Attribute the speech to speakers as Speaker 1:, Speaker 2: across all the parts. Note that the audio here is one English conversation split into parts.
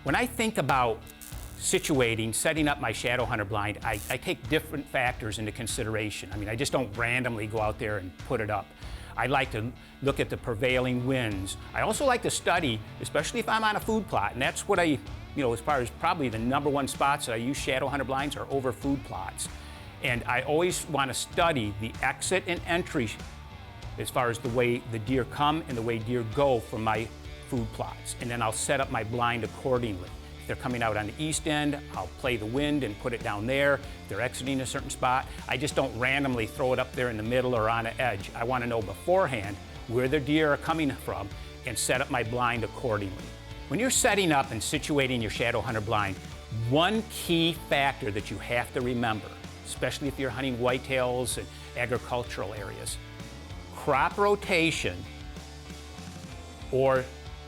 Speaker 1: When I think about setting up my shadow hunter blind, I take different factors into consideration. I mean, I just don't randomly go out there and put it up. I like to look at the prevailing winds. I also like to study, especially if I'm on a food plot, and that's what as far as probably the #1 spots that I use shadow hunter blinds are over food plots. And I always want to study the exit and entry as far as the way the deer come and the way deer go from my food plots. And then I'll set up my blind accordingly. If they're coming out on the east end, I'll play the wind and put it down there. If they're exiting a certain spot, I just don't randomly throw it up there in the middle or on an edge. I want to know beforehand where the deer are coming from and set up my blind accordingly. When you're setting up and situating your shadow hunter blind, one key factor that you have to remember, especially if you're hunting whitetails and agricultural areas, crop rotation, or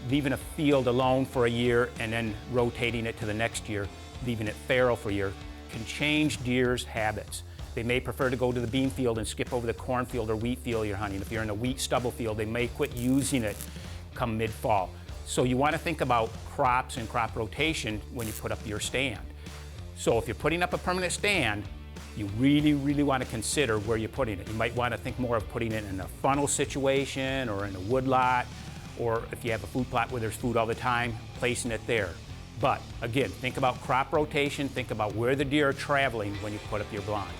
Speaker 1: leaving a field alone for a year and then rotating it to the next year, leaving it fallow for a year, can change deer's habits. They may prefer to go to the bean field and skip over the cornfield or wheat field you're hunting. If you're in a wheat stubble field, they may quit using it come mid-fall. So you want to think about crops and crop rotation when you put up your stand. So if you're putting up a permanent stand, you really, really want to consider where you're putting it. You might want to think more of putting it in a funnel situation or in a woodlot, or if you have a food plot where there's food all the time, placing it there. But again, think about crop rotation, think about where the deer are traveling when you put up your blind.